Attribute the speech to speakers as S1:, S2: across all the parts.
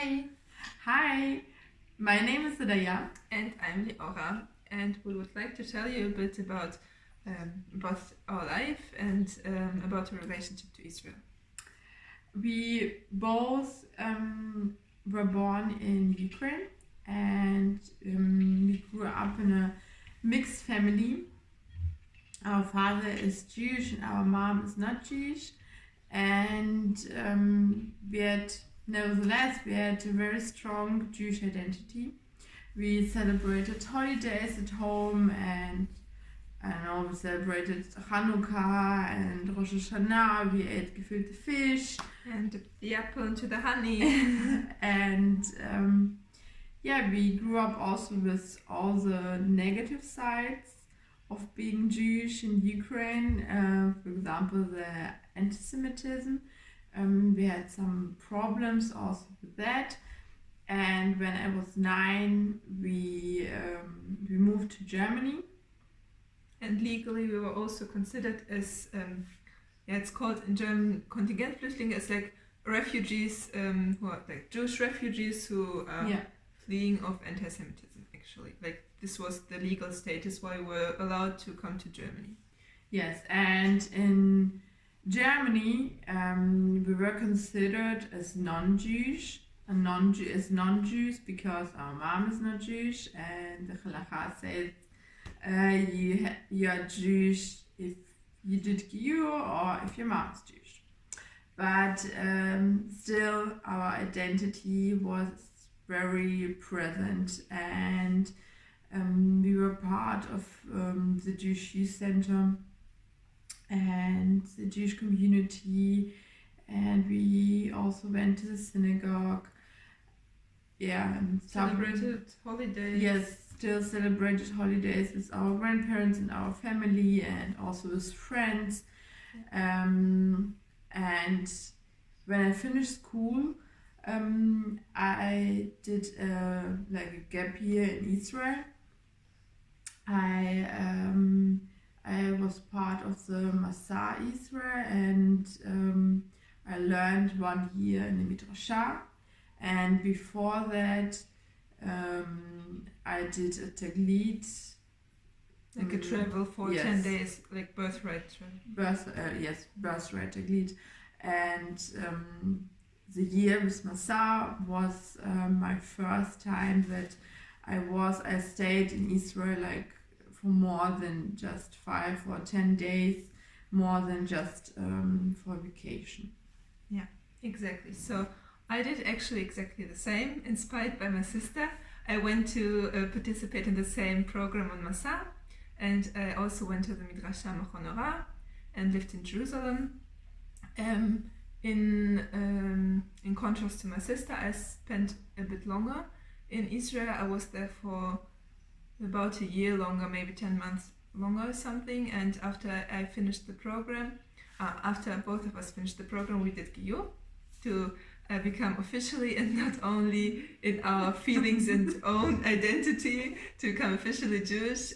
S1: Hi,
S2: Hi, my name is Hodaya.
S1: and I'm Liora, and we would like to tell you a bit about our life and about our relationship to Israel.
S2: We both were born in Ukraine and we grew up in a mixed family. Our father is Jewish and our mom is not Jewish, and nevertheless, we had a very strong Jewish identity. We celebrated holidays at home, and I don't know, we celebrated Hanukkah and Rosh Hashanah. We ate gefilte fish.
S1: And the apple into the honey.
S2: And we grew up also with all the negative sides of being Jewish in Ukraine. For example, the anti-Semitism. We had some problems also with that. And when I was 9, we moved to Germany.
S1: And legally, we were also considered as, it's called in German Kontingentflüchtlinge, as like refugees who are like Jewish refugees who are fleeing of anti-Semitism, actually. Like, this was the legal status why we were allowed to come to Germany.
S2: Yes, and in Germany, we were considered as non-Jewish, as non-Jews because our mom is not Jewish, and the Halacha says you are Jewish if you did Giyur or if your mom is Jewish. But still, our identity was very present, and we were part of the Jewish Youth Center and the Jewish community, and we also went to the synagogue. Yeah, and
S1: celebrated holidays.
S2: Yes, still celebrated holidays with our grandparents and our family, and also with friends. And when I finished school, I did a gap year in Israel. I was part of the Masa Israel, and I learned 1 year in the Midrashah. And before that, I did a taglit.
S1: Like a travel for 10 days, like birthright travel.
S2: Birthright taglit. And the year with Masa was my first time that I stayed in Israel like for more than just 5 or 10 days, more than just for vacation.
S1: Yeah, exactly. So I did actually exactly the same, inspired by my sister. I went to participate in the same program on Masa, and I also went to the Midrashah Machon and lived in Jerusalem. In contrast to my sister, I spent a bit longer in Israel. I was there for about a year longer, maybe 10 months longer or something. And after I finished the program, after both of us finished the program, we did Giyur to become officially, and not only in our feelings and own identity, to become officially Jewish.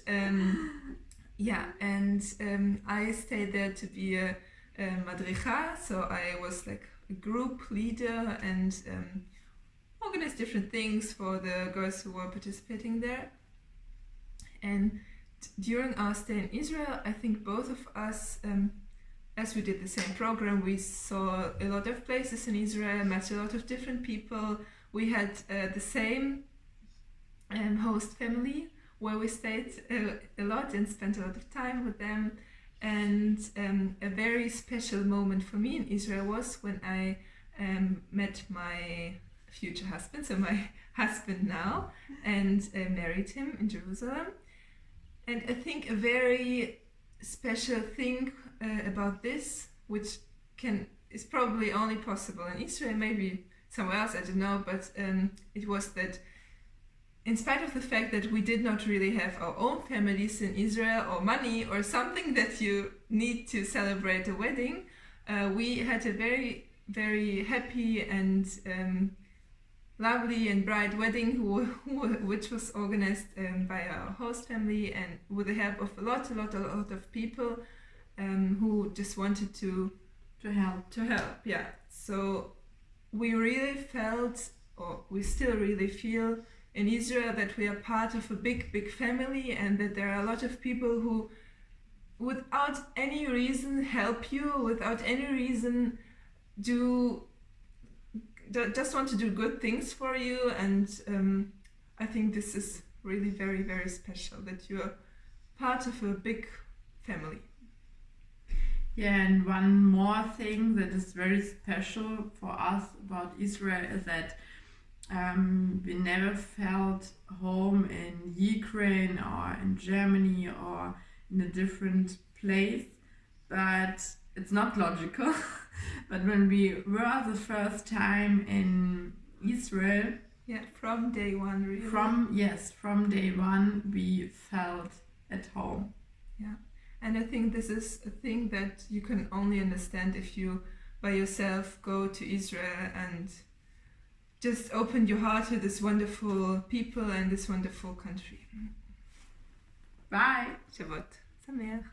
S1: I stayed there to be a madricha, so I was like a group leader and organized different things for the girls who were participating there. And during our stay in Israel, I think both of us, as we did the same program, we saw a lot of places in Israel, met a lot of different people. We had the same host family where we stayed a lot and spent a lot of time with them. And a very special moment for me in Israel was when I met my future husband, so my husband now, and married him in Jerusalem. And I think a very special thing about this, which is probably only possible in Israel, maybe somewhere else, I don't know, but it was that in spite of the fact that we did not really have our own families in Israel or money or something that you need to celebrate a wedding, we had a very, very happy and lovely and bright wedding which was organized by our host family, and with the help of a lot of people who just wanted to help. Yeah, so we really felt or we still really feel in Israel that we are part of a big family, and that there are a lot of people who, without any reason, help you, without any reason, just want to do good things for you. And I think this is really very special, that you are part of a big family.
S2: Yeah, and one more thing that is very special for us about Israel is that we never felt home in Ukraine or in Germany or in a different place, but it's not logical. But when we were the first time in Israel,
S1: yeah, from day one, really.
S2: From day one, we felt at home.
S1: Yeah, and I think this is a thing that you can only understand if you by yourself go to Israel and just open your heart to this wonderful people and this wonderful country.
S2: Bye.
S1: Shabbat Sameach.